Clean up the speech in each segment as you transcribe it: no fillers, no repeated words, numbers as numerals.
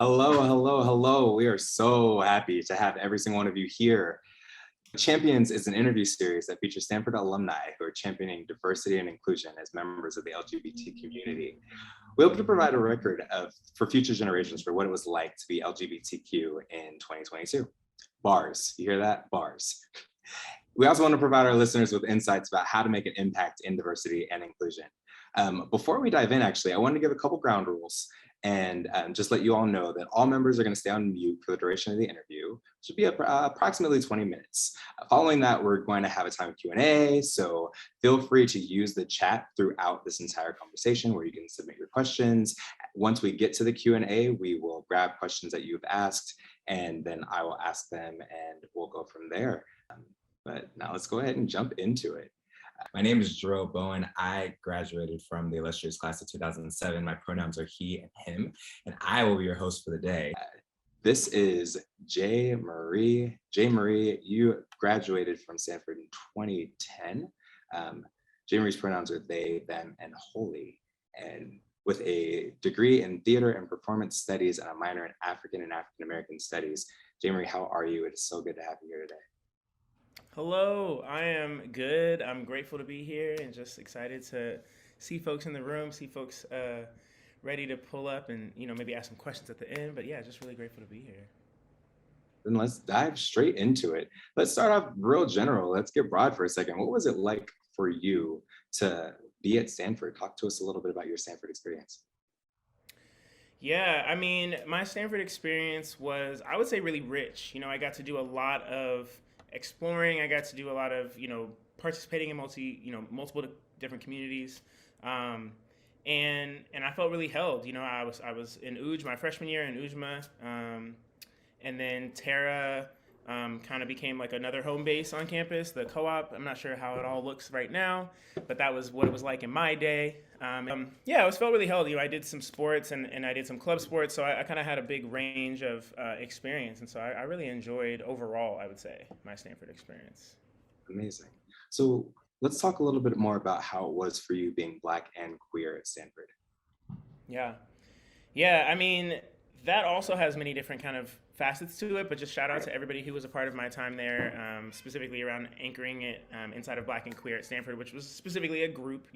Hello, hello, hello. We are so happy to have every single one of you here. Champions is an interview series that features Stanford alumni who are championing diversity and inclusion as members of the LGBT community. We hope to provide a record for future generations for what it was like to be LGBTQ in 2022. Bars, you hear that? Bars. We also want to provide our listeners with insights about how to make an impact in diversity and inclusion. Before we dive in, actually, I wanted to give a couple ground rules and just let you all know that all members are going to stay on mute for the duration of the interview, which should be approximately 20 minutes. Following that, we're going to have a time Q&A, so feel free to use the chat throughout this entire conversation where you can submit your questions. Once we get to the Q&A, we will grab questions that you've asked, and then I will ask them, and we'll go from there. But now let's go ahead and jump into it. My name is Jarreau Bowen. I graduated from the illustrious class of 2007. My pronouns are he and him, and I will be your host for the day. This is J. Marie. J. Marie, you graduated from Stanford in 2010. J. Marie's pronouns are they, them, and holy. And with a degree in theater and performance studies and a minor in African and African American studies. J. Marie, how are you? It's so good to have you here today. Hello, I am good. I'm grateful to be here and just excited to see folks in the room, see folks ready to pull up and, maybe ask some questions at the end. But yeah, just really grateful to be here. Then let's dive straight into it. Let's start off real general. Let's get broad for a second. What was it like for you to be at Stanford? Talk to us a little bit about your Stanford experience. Yeah, I mean, my Stanford experience was, I would say, really rich. I got to do a lot of exploring. I got to do a lot of, participating in multiple different communities. Um, and I felt really held. I was in UJ my freshman year in UJMA, and then Terra kind of became like another home base on campus. The co-op, I'm not sure how it all looks right now, but that was what it was like in my day. Yeah, it felt really held. I did some sports and I did some club sports, so I kind of had a big range of experience, and so I really enjoyed overall, I would say, my Stanford experience. Amazing. So let's talk a little bit more about how it was for you being Black and queer at Stanford. Yeah. Yeah, I mean, that also has many different kind of facets to it, but just shout out to everybody who was a part of my time there, specifically around anchoring it inside of Black and Queer at Stanford, which was specifically a group,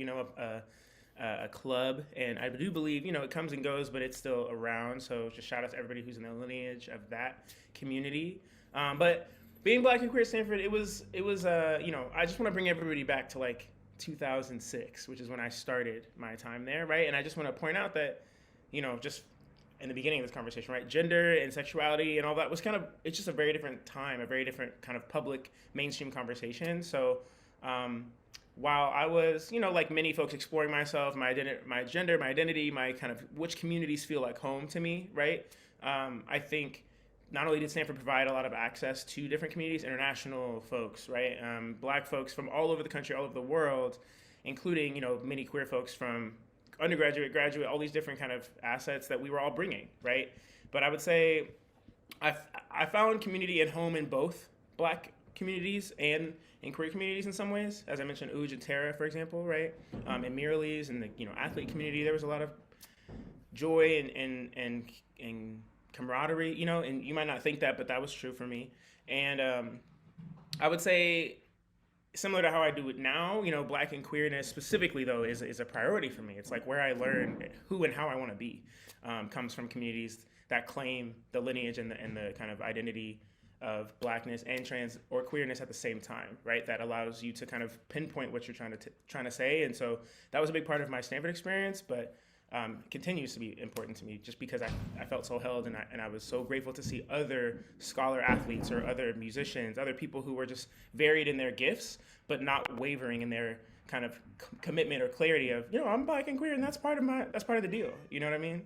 a club. And I do believe, it comes and goes, but it's still around. So just shout out to everybody who's in the lineage of that community. But being Black and Queer at Stanford, I just want to bring everybody back to like 2006, which is when I started my time there, right? And I just want to point out that, just in the beginning of this conversation, right? Gender and sexuality and all that was it's just a very different time, a very different kind of public mainstream conversation. So while I was, like many folks exploring myself, my gender, my identity, my kind of which communities feel like home to me, right? I think not only did Stanford provide a lot of access to different communities, international folks, right? Black folks from all over the country, all over the world, including, many queer folks from undergraduate, graduate, all these different kind of assets that we were all bringing, right? But I would say I found community and home in both Black communities and in queer communities in some ways. As I mentioned, UJ and Terra, for example, right? In Mirrorlees and the athlete community, there was a lot of joy and camaraderie, and you might not think that, but that was true for me. And I would say similar to how I do it now, Black and queerness specifically though is a priority for me. It's like where I learn who and how I want to be comes from communities that claim the lineage and the kind of identity of Blackness and trans or queerness at the same time, right? That allows you to kind of pinpoint what you're trying to say. And so that was a big part of my Stanford experience, but continues to be important to me just because I felt so held and I was so grateful to see other scholar athletes or other musicians, other people who were just varied in their gifts, but not wavering in their kind of commitment or clarity of, I'm Black and queer and that's part of the deal. You know what I mean?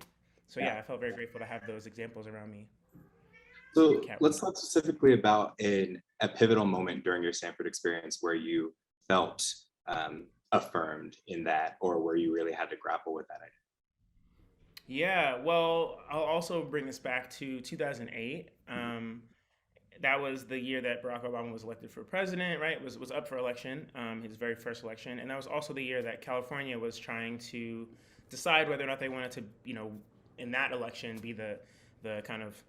So yeah, I felt very grateful to have those examples around me. So let's talk specifically about a pivotal moment during your Stanford experience where you felt affirmed in that, or where you really had to grapple with that idea. Yeah, well, I'll also bring this back to 2008. That was the year that Barack Obama was elected for president, right? Was up for election, his very first election, and that was also the year that California was trying to decide whether or not they wanted to, in that election, be the kind of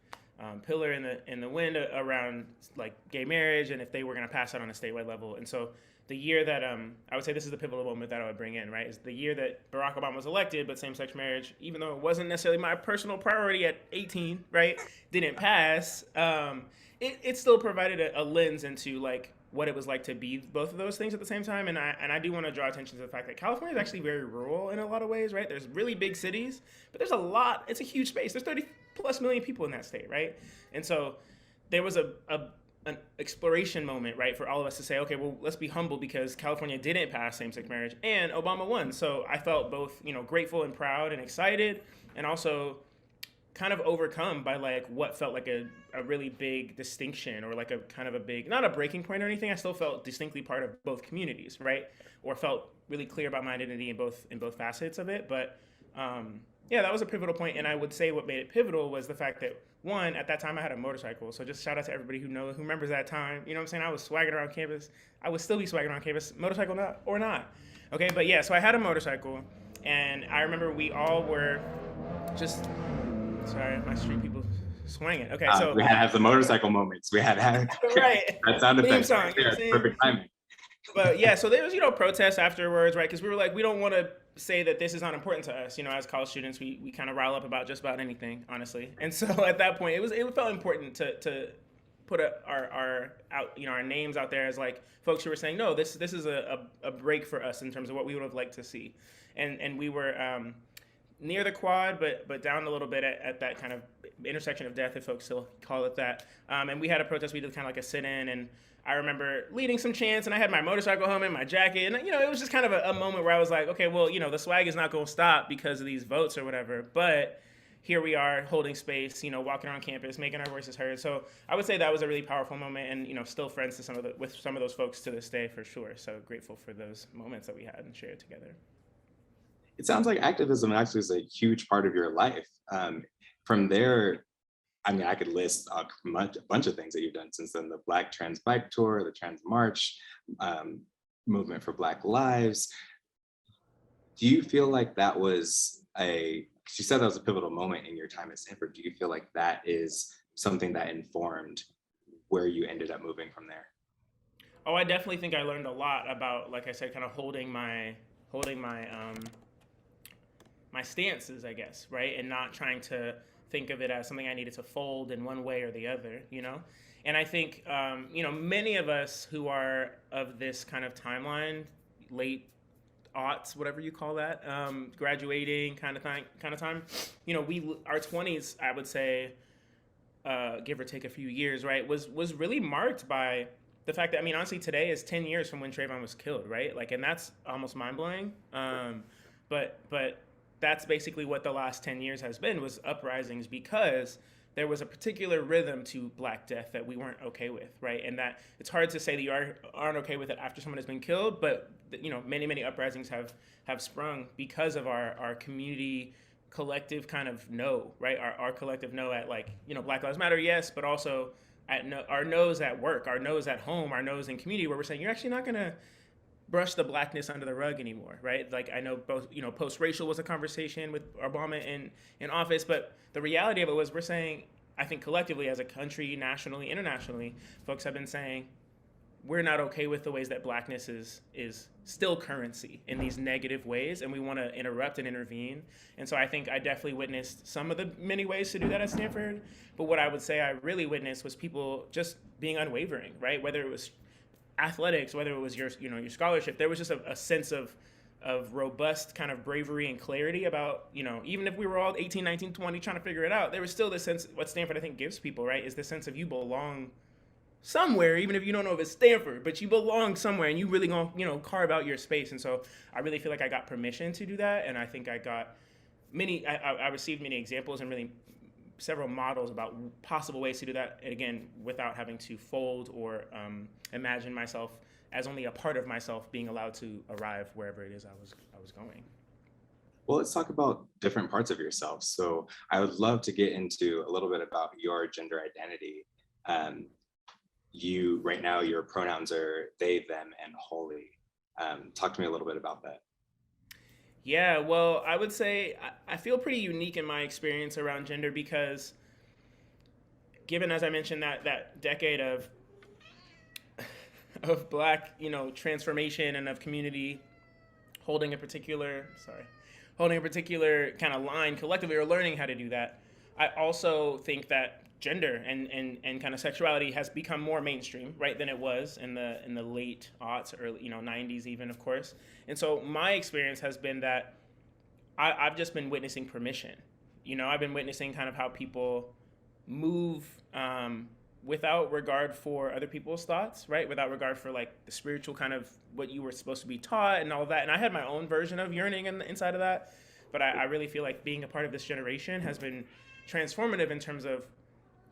pillar in the wind around like gay marriage and if they were going to pass that on a statewide level. And so the year that I would say this is the pivotal moment that I would bring in, right, is the year that Barack Obama was elected, but same-sex marriage, even though it wasn't necessarily my personal priority at 18, right, didn't pass. It still provided a lens into like what it was like to be both of those things at the same time. And I do want to draw attention to the fact that California is actually very rural in a lot of ways, right? There's really big cities, but there's it's a huge space. There's 30 plus million people in that state, right? And so there was an exploration moment, right, for all of us to say, okay, well, let's be humble because California didn't pass same-sex marriage and Obama won. So I felt both, grateful and proud and excited, and also kind of overcome by like what felt like a really big distinction, or like a kind of a big, not a breaking point or anything. I still felt distinctly part of both communities, right? Or felt really clear about my identity in both facets of it. But yeah, that was a pivotal point. And I would say what made it pivotal was the fact that, one, at that time I had a motorcycle. So just shout out to everybody who remembers that time. You know what I'm saying? I was swagging around campus. I would still be swagging around campus, motorcycle or not. Okay, but yeah, so I had a motorcycle, and I remember we all were just, sorry, my street people swinging. Okay, so we had to have the motorcycle moments. We had right. That sound effect. Song, Perfect timing. But yeah, so there was, protests afterwards, right? Because we were like, we don't want to say that this is not important to us. As college students, we kind of rile up about just about anything, honestly. And so at that point, it felt important to put our names out there as like folks who were saying, no, this is a break for us in terms of what we would have liked to see. And we were near the quad, but down a little bit at that kind of intersection of death, if folks still call it that. And we had a protest. We did kind of like a sit-in, and I remember leading some chants, and I had my motorcycle home and my jacket, and it was just kind of a moment where I was like, okay, well, the swag is not going to stop because of these votes or whatever, but here we are holding space, walking around campus, making our voices heard. So I would say that was a really powerful moment, and still friends to with some of those folks to this day for sure. So grateful for those moments that we had and shared together. It sounds like activism actually is a huge part of your life. From there, I mean, I could list a bunch of things that you've done since then: the Black Trans Bike Tour, the Trans March, movement for Black Lives. Do you feel like that was you said that was a pivotal moment in your time at Stanford. Do you feel like that is something that informed where you ended up moving from there? Oh, I definitely think I learned a lot about, like I said, kind of holding my my stances, I guess, right? And not trying to think of it as something I needed to fold in one way or the other, And I think, many of us who are of this kind of timeline, late aughts, whatever you call that, graduating kind of time, our 20s, I would say, give or take a few years, right, was really marked by the fact that, honestly, today is 10 years from when Trayvon was killed, right? Like, and that's almost mind-blowing. But that's basically what the last 10 years has been, was uprisings, because there was a particular rhythm to Black death that we weren't okay with, right? And that it's hard to say that you aren't okay with it after someone has been killed, but many uprisings have sprung because of our community collective kind of no, right? Our collective no at Black Lives Matter, yes, but also at our no's at work, our no's at home, our no's in community, where we're saying you're actually not gonna brush the Blackness under the rug anymore, right? Like, I know both, post-racial was a conversation with Obama in office, but the reality of it was, we're saying, I think collectively as a country, nationally, internationally, folks have been saying, we're not okay with the ways that Blackness is still currency in these negative ways, and we want to interrupt and intervene. And so I think I definitely witnessed some of the many ways to do that at Stanford, but what I would say I really witnessed was people just being unwavering, right? Whether it was athletics, whether it was your scholarship, there was just a sense of robust kind of bravery and clarity about, even if we were all 18, 19, 20 trying to figure it out, there was still this sense, what Stanford I think gives people, right, is the sense of you belong somewhere, even if you don't know if it's Stanford, but you belong somewhere, and you really gonna, carve out your space. And so I really feel like I got permission to do that, and I think I got I received many examples and really several models about possible ways to do that, and again, without having to fold or imagine myself as only a part of myself being allowed to arrive wherever it is I was going. Well, let's talk about different parts of yourself. So I would love to get into a little bit about your gender identity. Right now, your pronouns are they, them, and holy. Talk to me a little bit about that. Yeah, well, I would say I feel pretty unique in my experience around gender, because given, as I mentioned, that decade of Black, transformation and of community holding a particular kind of line collectively, or learning how to do that, I also think that gender and kind of sexuality has become more mainstream, right, than it was in the late aughts, early 90s even, of course. And so my experience has been that I've just been witnessing permission. I've been witnessing kind of how people move without regard for other people's thoughts, right? Without regard for like the spiritual kind of what you were supposed to be taught and all of that. And I had my own version of yearning inside of that. But I really feel like being a part of this generation has been transformative in terms of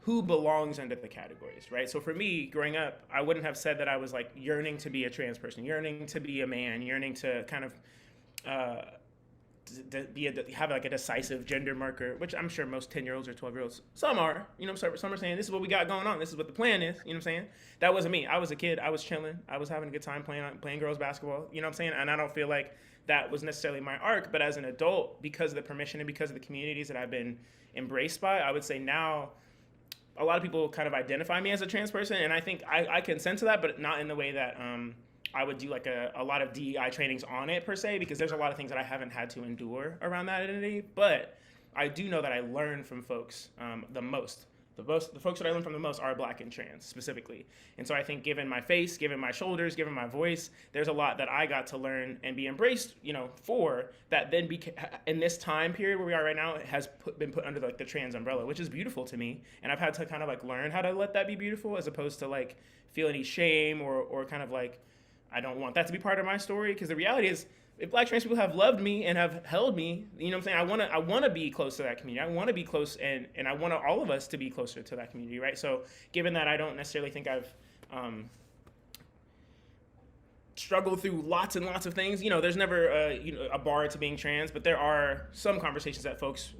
who belongs under the categories, right? So for me, growing up, I wouldn't have said that I was like yearning to be a trans person, yearning to be a man, yearning to kind of have like a decisive gender marker, which I'm sure most 10-year-olds or 12-year-olds, some are, some are saying, this is what we got going on, this is what the plan is, you know what I'm saying? That wasn't me. I was a kid, I was chilling, I was having a good time playing girls basketball, you know what I'm saying? And I don't feel like that was necessarily my arc, but as an adult, because of the permission and because of the communities that I've been embraced by, I would say now a lot of people kind of identify me as a trans person, and I think I consent to that, but not in the way that I would do like a lot of DEI trainings on it per se, because there's a lot of things that I haven't had to endure around that identity. But I do know that I learn from folks the most. The folks that I learn from the most are Black and trans specifically. And so I think given my face, given my shoulders, given my voice, there's a lot that I got to learn and be embraced, for that then in this time period where we are right now, it has been put under like the trans umbrella, which is beautiful to me. And I've had to kind of like learn how to let that be beautiful, as opposed to like feel any shame or kind of like, I don't want that to be part of my story. Because the reality is, if Black trans people have loved me and have held me, you know what I'm saying? I want to be close to that community. I want to be close, and I want all of us to be closer to that community, right? So given that I don't necessarily think I've struggled through lots and lots of things, there's never a bar to being trans, but there are some conversations that folks,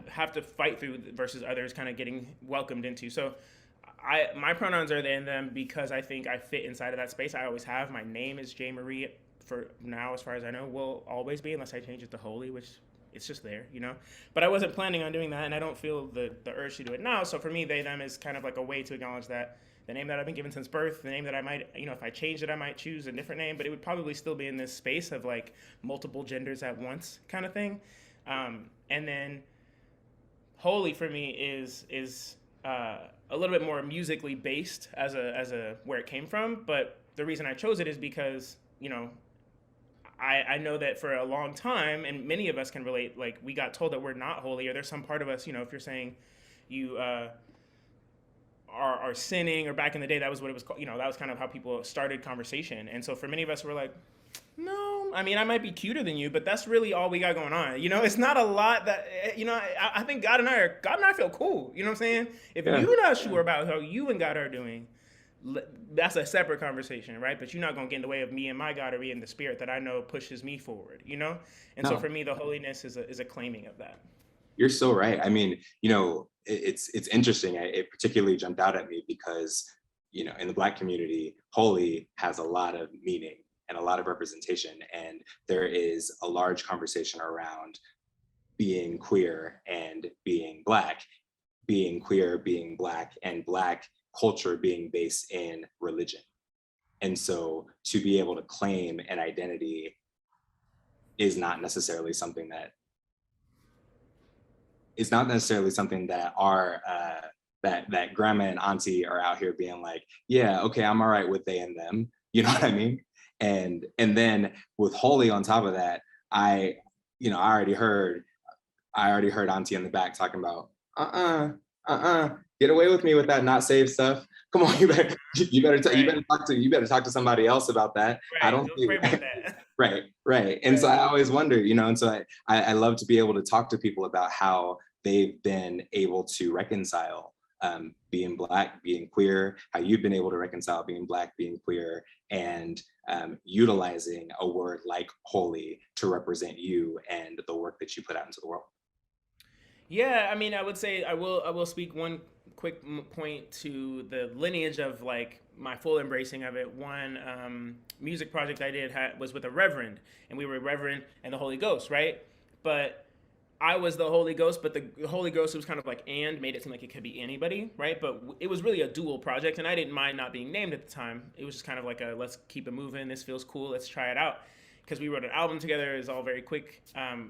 have to fight through versus others kind of getting welcomed into. So my pronouns are they and them because I think I fit inside of that space. I always have. My name is J. Marie. For now, as far as I know, will always be, unless I change it to Holy, which it's just there, But I wasn't planning on doing that, and I don't feel the urge to do it now. So for me, they, them is kind of like a way to acknowledge that the name that I've been given since birth, the name that I might, if I changed it, I might choose a different name, but it would probably still be in this space of like multiple genders at once kind of thing. And then Holy for me is a little bit more musically based as a where it came from. But the reason I chose it is because, I know that for a long time, and many of us can relate, like we got told that we're not holy, or there's some part of us, if you're saying you are sinning, or back in the day, that was what it was called, that was kind of how people started conversation. And so for many of us, we're like, no, I mean, I might be cuter than you, but that's really all we got going on. It's not a lot that, I think God and I feel cool. You know what I'm saying? If you're not sure about how you and God are doing, that's a separate conversation, right? But you're not going to get in the way of me and my God, or me and the spirit that I know pushes me forward, And so for me, the holiness is a claiming of that. You're so right. I mean, it's interesting. It particularly jumped out at me because, in the Black community, holy has a lot of meaning and a lot of representation. And there is a large conversation around being queer and being Black, being queer, being Black, and Black culture being based in religion. And so to be able to claim an identity is not necessarily something that our that grandma and auntie are out here being like, yeah, okay, I'm all right with they and them, you know what I mean? And then with holy on top of that, I already heard auntie in the back talking about get away with me with that not saved stuff. Come on, you better talk to somebody else about that. Right, I don't pray about that. Right. And so I always wonder, and so I love to be able to talk to people about how they've been able to reconcile being Black, being queer, how you've been able to reconcile being Black, being queer, and utilizing a word like holy to represent you and the work that you put out into the world. Yeah, I mean, I would say I will speak one quick point to the lineage of like my full embracing of it. One music project I did was with a reverend, and we were Reverend and the Holy Ghost, right? But I was the Holy Ghost, but the Holy Ghost was kind of like and made it seem like it could be anybody, right? But it was really a dual project, and I didn't mind not being named at the time. It was just kind of like a let's keep it moving. This feels cool. Let's try it out. Because we wrote an album together, it was all very quick,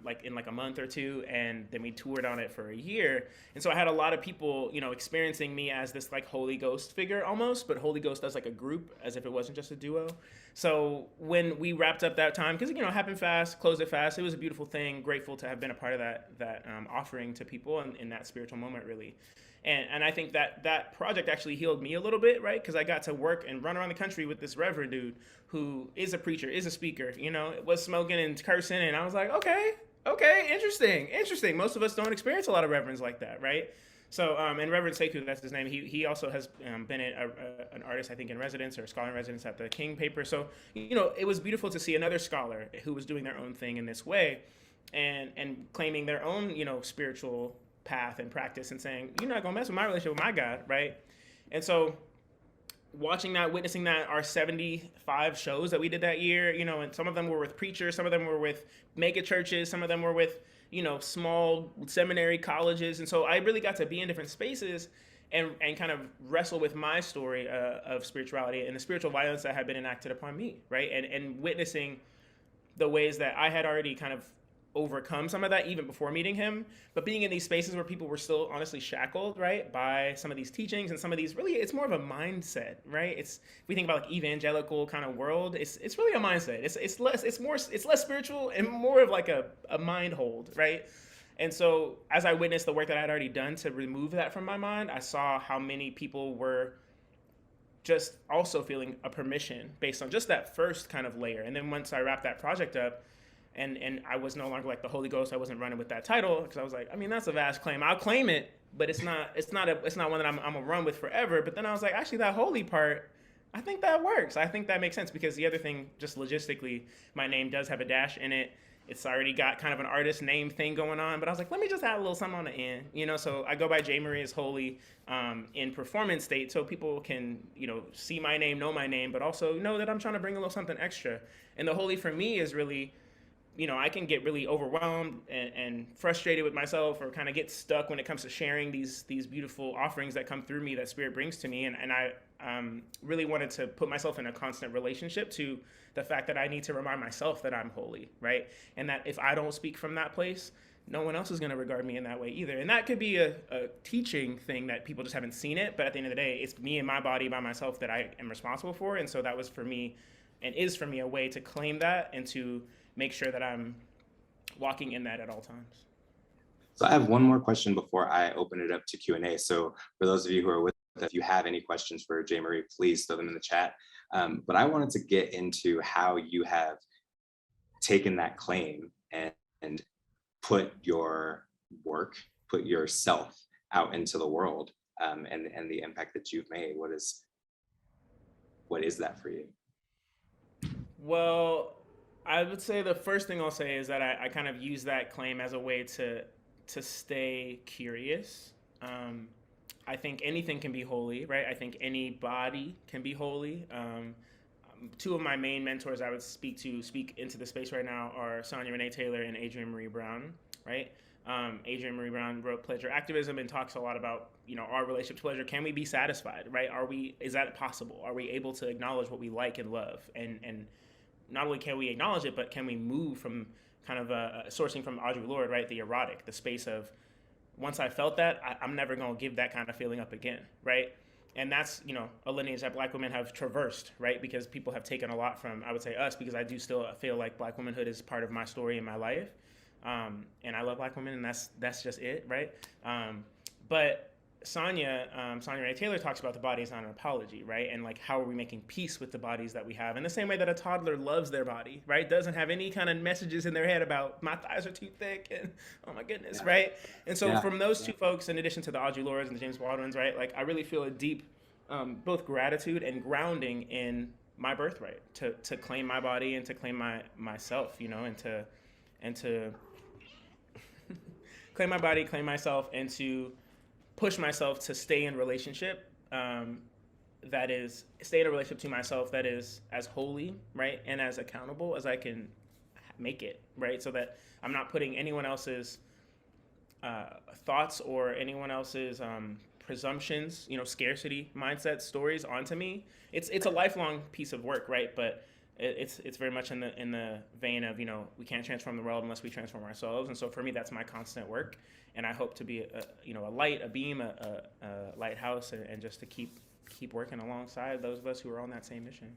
like in like a month or two, and then we toured on it for a year. And so I had a lot of people, you know, experiencing me as this like Holy Ghost figure almost, but Holy Ghost as like a group, as if it wasn't just a duo. So when we wrapped up that time, because you know, it happened fast, closed it fast, it was a beautiful thing. Grateful to have been a part of that offering to people in that spiritual moment, really. And I think that project actually healed me a little bit, right? Because I got to work and run around the country with this reverend dude who is a preacher, is a speaker, you know, was smoking and cursing. And I was like, okay, interesting. Most of us don't experience a lot of reverends like that, right? So, and Reverend Sekou, that's his name, he also has been an artist, I think, in residence or a scholar in residence at the King paper. So, you know, it was beautiful to see another scholar who was doing their own thing in this way and claiming their own, you know, spiritual path and practice and saying, you're not gonna mess with my relationship with my God, right? And so watching that, witnessing that, our 75 shows that we did that year, you know, and some of them were with preachers, some of them were with mega churches, some of them were with, you know, small seminary colleges. And so I really got to be in different spaces and kind of wrestle with my story of spirituality and the spiritual violence that had been enacted upon me, right? And witnessing the ways that I had already kind of overcome some of that even before meeting him, but being in these spaces where people were still honestly shackled, right, by some of these teachings and some of these, really, it's more of a mindset, right? It's, if we think about like evangelical kind of world, it's really a mindset. It's less spiritual and more of like a mind hold, right? And so as I witnessed the work that I had already done to remove that from my mind, I saw how many people were just also feeling a permission based on just that first kind of layer. And then once I wrapped that project up, and I was no longer like the Holy Ghost, I wasn't running with that title, because I was like, I mean, that's a vast claim. I'll claim it, but it's not one that I'm gonna run with forever. But then I was like, actually, that holy part, I think that works. I think that makes sense, because the other thing, just logistically, my name does have a dash in it. It's already got kind of an artist name thing going on, but I was like, let me just add a little something on the end, you know. So I go by J. Marie as Holy in performance state, so people can, you know, see my name, know my name, but also know that I'm trying to bring a little something extra. And the holy for me is really, you know, I can get really overwhelmed and frustrated with myself, or kind of get stuck when it comes to sharing these beautiful offerings that come through me that Spirit brings to me. And I really wanted to put myself in a constant relationship to the fact that I need to remind myself that I'm holy, right? And that if I don't speak from that place, no one else is going to regard me in that way either. And that could be a teaching thing that people just haven't seen it. But at the end of the day, it's me and my body by myself that I am responsible for. And so that was for me, and is for me, a way to claim that and to make sure that I'm walking in that at all times. So I have one more question before I open it up to Q&A. So for those of you who are with us, if you have any questions for J. Marie, please throw them in the chat. But I wanted to get into how you have taken that claim and put your work, put yourself out into the world, and the impact that you've made. What is that for you? Well, I would say the first thing I'll say is that I kind of use that claim as a way to stay curious. I think anything can be holy, right? I think any body can be holy. Two of my main mentors I would speak into the space right now are Sonya Renee Taylor and Adrian Marie Brown, right? Adrian Marie Brown wrote Pleasure Activism and talks a lot about, you know, our relationship to pleasure. Can we be satisfied, right? Is that possible? Are we able to acknowledge what we like and love? And not only can we acknowledge it, but can we move from kind of sourcing from Audre Lorde, right? The erotic, the space of, once I felt that, I'm never going to give that kind of feeling up again, right? And that's, you know, a lineage that Black women have traversed, right? Because people have taken a lot from, I would say, us, because I do still feel like Black womanhood is part of my story in my life. And I love Black women, and that's just it, right? But Sonya Renee Taylor talks about the body as not an apology, right? And like, how are we making peace with the bodies that we have? In the same way that a toddler loves their body, right? Doesn't have any kind of messages in their head about my thighs are too thick and oh my goodness, yeah. Right? And so from those two folks, in addition to the Audre Lordes and the James Baldwins, right? Like, I really feel a deep both gratitude and grounding in my birthright to claim my body and to claim myself, you know, and to claim my body, claim myself, and to push myself to stay in relationship, stay in a relationship to myself that is as holy, right, and as accountable as I can make it, right, so that I'm not putting anyone else's thoughts or anyone else's presumptions, scarcity mindset stories onto me. It's a lifelong piece of work, right? But it's very much in the vein of, we can't transform the world unless we transform ourselves. And so for me, that's my constant work. And I hope to be a light, a beam, a lighthouse, and just to keep working alongside those of us who are on that same mission.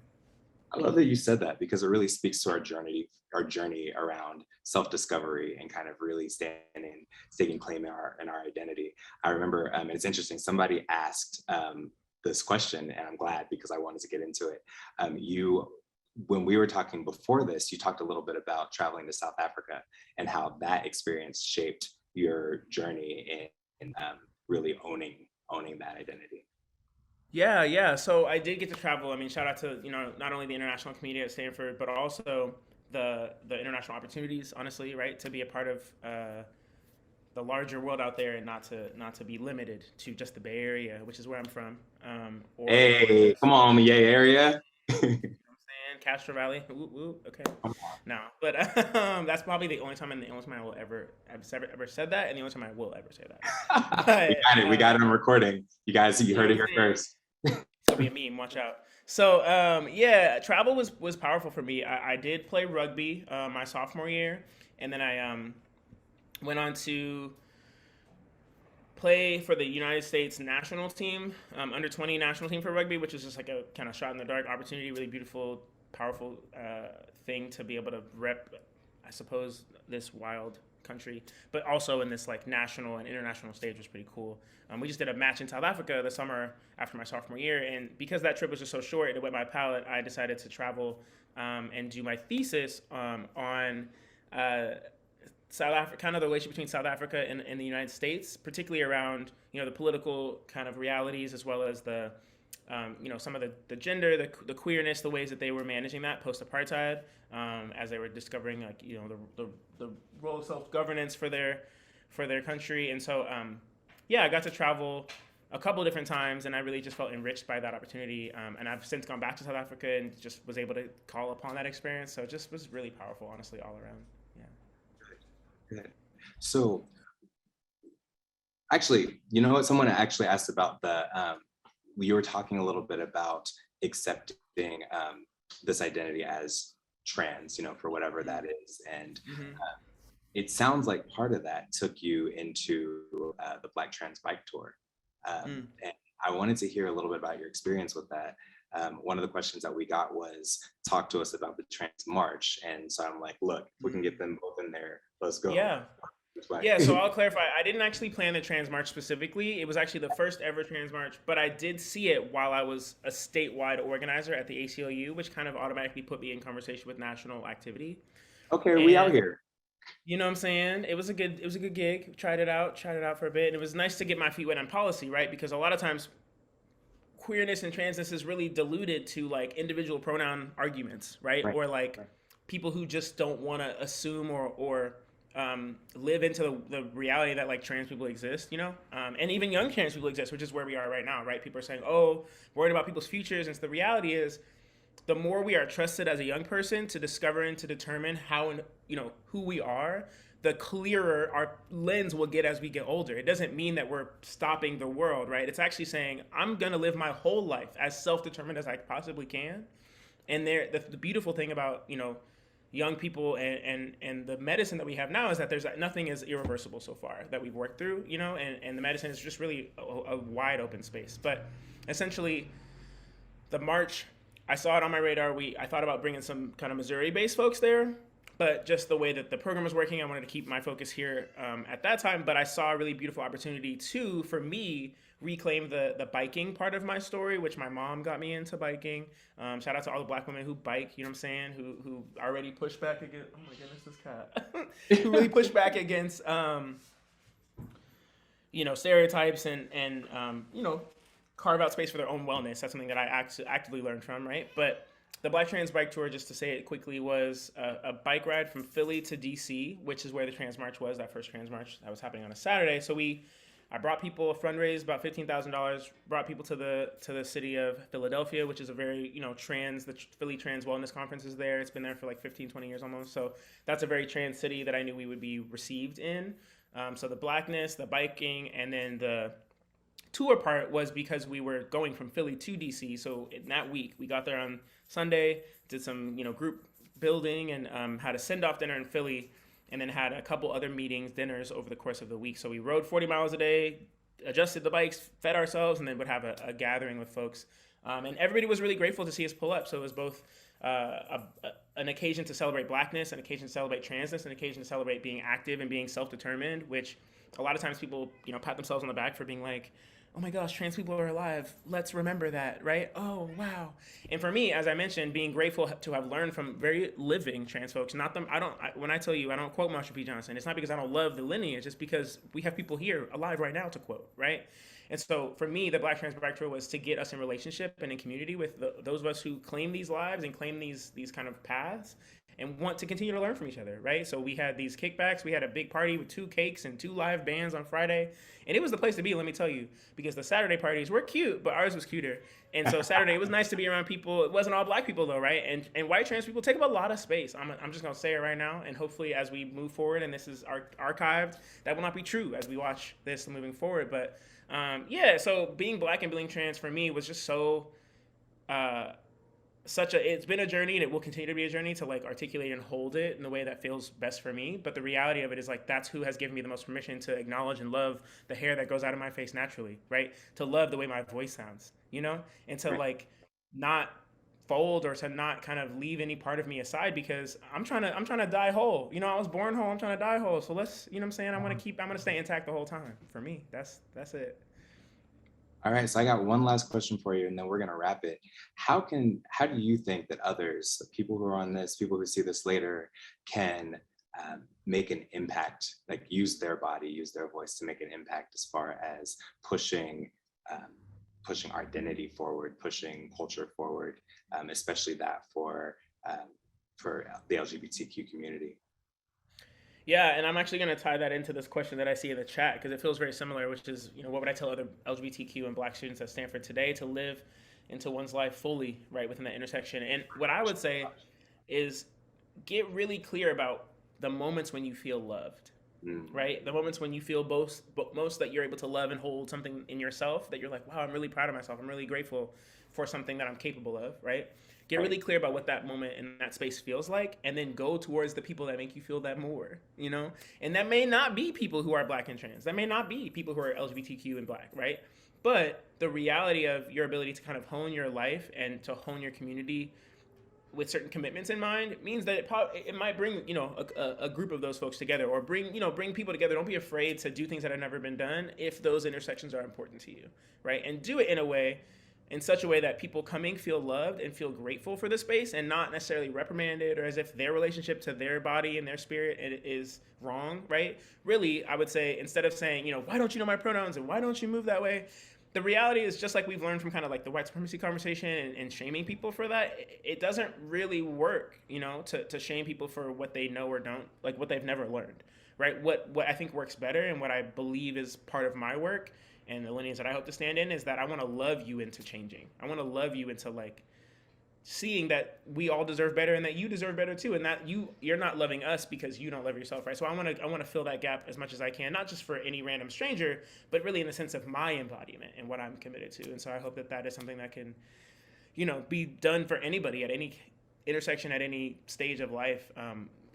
I love that you said that, because it really speaks to our journey around self-discovery and kind of really staking claim in our identity. I remember, and it's interesting, somebody asked this question, and I'm glad, because I wanted to get into it. When we were talking before this, you talked a little bit about traveling to South Africa and how that experience shaped your journey in really owning that identity. Yeah. So I did get to travel. I mean, shout out to, not only the international community at Stanford, but also the international opportunities, honestly, right? To be a part of the larger world out there, and not to be limited to just the Bay Area, which is where I'm from. Hey, come on, Yay area. Castro Valley. Ooh, okay. No, but that's probably the only time I will ever said that, and the only time I will ever say that. But, we got it on recording. You guys, you heard it here first. It's gonna be a meme. Watch out. So travel was powerful for me. I did play rugby my sophomore year, and then I went on to play for the United States national team, under 20 national team for rugby, which is just like a kind of shot in the dark opportunity, really beautiful, powerful thing to be able to rep, I suppose, this wild country, but also in this like national and international stage was pretty cool. We just did a match in South Africa the summer after my sophomore year, and because that trip was just so short and it wet my palate, I decided to travel and do my thesis on South Africa, kind of the relationship between South Africa and the United States, particularly around the political kind of realities, as well as the some of the gender, the queerness, the ways that they were managing that post-apartheid, as they were discovering like the role of self-governance for their country. And so I got to travel a couple of different times, and I really just felt enriched by that opportunity. And I've since gone back to South Africa and just was able to call upon that experience. So it just was really powerful, honestly, all around. Good. So actually, you know what? Someone actually asked about you were talking a little bit about accepting this identity as trans, for whatever that is. And it sounds like part of that took you into the Black Trans Bike Tour. And I wanted to hear a little bit about your experience with that. One of the questions that we got was, talk to us about the Trans March. And so I'm like, look, we can get them both in there. Let's go. Yeah, so I'll clarify. I didn't actually plan the Trans March specifically. It was actually the first ever Trans March, but I did see it while I was a statewide organizer at the ACLU, which kind of automatically put me in conversation with national activity. Okay, we out here. You know what I'm saying? It was a good gig. Tried it out for a bit. And it was nice to get my feet wet on policy, right? Because a lot of times queerness and transness is really diluted to like individual pronoun arguments, right? Or like people who just don't want to assume or live into the reality that like trans people exist, and even young trans people exist, which is where we are right now, right? People are saying, oh, worried about people's futures. And so the reality is, the more we are trusted as a young person to discover and to determine how and who we are, the clearer our lens will get as we get older. It doesn't mean that we're stopping the world, right? It's actually saying, I'm gonna live my whole life as self-determined as I possibly can. And the beautiful thing about young people and the medicine that we have now is that nothing is irreversible so far that we've worked through, and the medicine is just really a wide open space. But essentially, the march, I saw it on my radar. I thought about bringing some kind of Missouri-based folks there, but just the way that the program was working, I wanted to keep my focus here at that time. But I saw a really beautiful opportunity too, for me, reclaim the biking part of my story, which my mom got me into biking. Shout out to all the Black women who bike, you know what I'm saying, who already pushed back against, oh my goodness, this cat, who really pushed back against, stereotypes and carve out space for their own wellness. That's something that I actively learned from, right? But the Black Trans Bike Tour, just to say it quickly, was a bike ride from Philly to DC, which is where the Trans March was, that first Trans March that was happening on a Saturday. So I brought people a fundraise, about $15,000, brought people to the city of Philadelphia, which is a very, the Philly Trans Wellness Conference is there. It's been there for like 15, 20 years almost. So that's a very trans city that I knew we would be received in. So the blackness, the biking, and then the tour part was because we were going from Philly to DC. So in that week, we got there on Sunday, did some group building, and had a send off dinner in Philly, and then had a couple other meetings, dinners over the course of the week. So we rode 40 miles a day, adjusted the bikes, fed ourselves, and then would have a gathering with folks. And everybody was really grateful to see us pull up. So it was both an occasion to celebrate blackness, an occasion to celebrate transness, an occasion to celebrate being active and being self-determined, which a lot of times people, pat themselves on the back for being like, oh my gosh, trans people are alive. Let's remember that, right? Oh, wow. And for me, as I mentioned, being grateful to have learned from very living trans folks, not them. When I tell you, I don't quote Marsha P. Johnson, it's not because I don't love the lineage, it's because we have people here alive right now to quote, right? And so for me, the Black Trans Black Tour was to get us in relationship and in community with those of us who claim these lives and claim these kind of paths and want to continue to learn from each other, right? So we had these kickbacks. We had a big party with 2 cakes and 2 live bands on Friday. And it was the place to be, let me tell you, because the Saturday parties were cute, but ours was cuter. And so Saturday, it was nice to be around people. It wasn't all black people though, right? And white trans people take up a lot of space. I'm just gonna say it right now. And hopefully as we move forward and this is archived, that will not be true as we watch this moving forward. But so being black and being trans for me was just so, it's been a journey, and it will continue to be a journey to articulate and hold it in the way that feels best for me. But the reality of it is that's who has given me the most permission to acknowledge and love the hair that grows out of my face naturally, right? To love the way my voice sounds, and to not fold or to not kind of leave any part of me aside, because I'm trying to die whole. I was born whole, I'm trying to die whole. So let's, what I'm saying, I'm going to stay intact the whole time. For me, that's it. All right, so I got one last question for you, and then we're gonna wrap it. How do you think that others, the people who are on this, people who see this later, can make an impact, use their body, use their voice to make an impact as far as pushing our identity forward, pushing culture forward, especially that for the LGBTQ community? Yeah, and I'm actually going to tie that into this question that I see in the chat, because it feels very similar, which is, what would I tell other LGBTQ and Black students at Stanford today to live into one's life fully, right, within that intersection? And what I would say is get really clear about the moments when you feel loved, right? The moments when you feel most that you're able to love and hold something in yourself that you're like, wow, I'm really proud of myself. I'm really grateful for something that I'm capable of, right? Get really clear about what that moment and that space feels like, and then go towards the people that make you feel that more, And that may not be people who are Black and trans. That may not be people who are LGBTQ and Black, right? But the reality of your ability to kind of hone your life and to hone your community with certain commitments in mind means that it might bring, a group of those folks together, or bring people together. Don't be afraid to do things that have never been done if those intersections are important to you, right? And do it in such a way that people coming feel loved and feel grateful for the space, and not necessarily reprimanded or as if their relationship to their body and their spirit is wrong, right? Really, I would say, instead of saying, why don't you know my pronouns and why don't you move that way? The reality is, just like we've learned from kind of the white supremacy conversation and shaming people for that, it doesn't really work, to shame people for what they know or don't, what they've never learned, right? What I think works better, and what I believe is part of my work and the lineage that I hope to stand in, is that I want to love you into changing. I want to love you into seeing that we all deserve better, and that you deserve better too, and that you're not loving us because you don't love yourself, right? So I want to fill that gap as much as I can, not just for any random stranger, but really in the sense of my embodiment and what I'm committed to. And so I hope that is something that can, be done for anybody at any intersection, at any stage of life,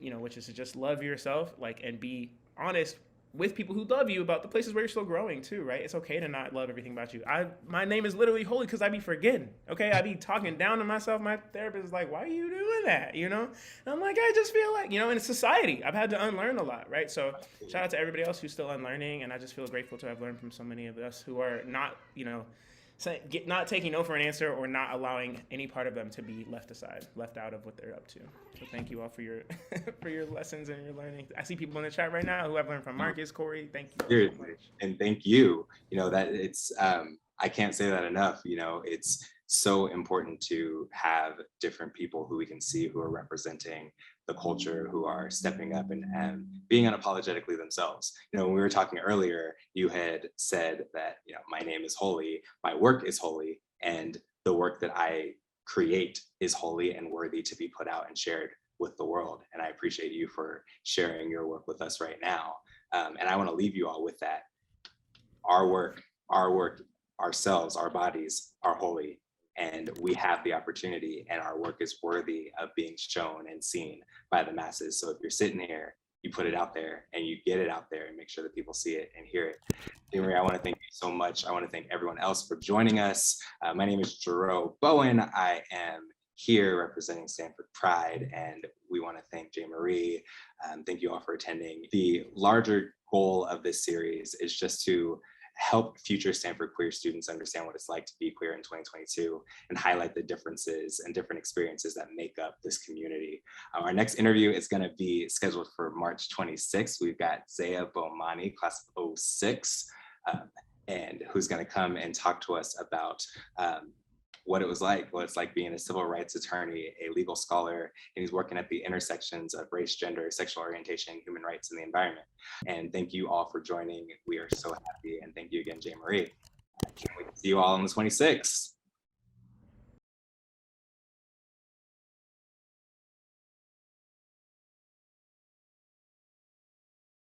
which is to just love yourself, and be honest with people who love you about the places where you're still growing too, right? It's okay to not love everything about you. My name is literally holy because I be forgetting, okay? I be talking down to myself. My therapist is like, why are you doing that, And I'm like, I just feel like, in society, I've had to unlearn a lot, right? So shout out to everybody else who's still unlearning, and I just feel grateful to have learned from so many of us who are not, not taking no for an answer, or not allowing any part of them to be left out of what they're up to. So thank you all for your for your lessons and your learning. I see people in the chat right now who I've learned from. Marcus, Corey, thank you so much. And thank you. That it's I can't say that enough. It's so important to have different people who we can see who are representing the culture, who are stepping up and being unapologetically themselves. When we were talking earlier, you had said that, my name is holy, my work is holy, and the work that I create is holy and worthy to be put out and shared with the world. And I appreciate you for sharing your work with us right now. And I want to leave you all with that. Our work, ourselves, our bodies are holy, and we have the opportunity, and our work is worthy of being shown and seen by the masses. So if you're sitting here, you put it out there and you get it out there and make sure that people see it and hear it. Marie, I want to thank you so much. I want to thank everyone else for joining us. My name is Jarreau Bowen. I am here representing Stanford Pride, and we want to thank Marie. Thank you all for attending. The larger goal of this series is just to help future Stanford queer students understand what it's like to be queer in 2022 and highlight the differences and different experiences that make up this community. Our next interview is going to be scheduled for March 26th. We've got Zaya Bomani, class of 06, and who's going to come and talk to us about what it's like being a civil rights attorney, a legal scholar, and he's working at the intersections of race, gender, sexual orientation, human rights, and the environment. And thank you all for joining. We are so happy, and thank you again, Marie. I can't wait to see you all on the 26th.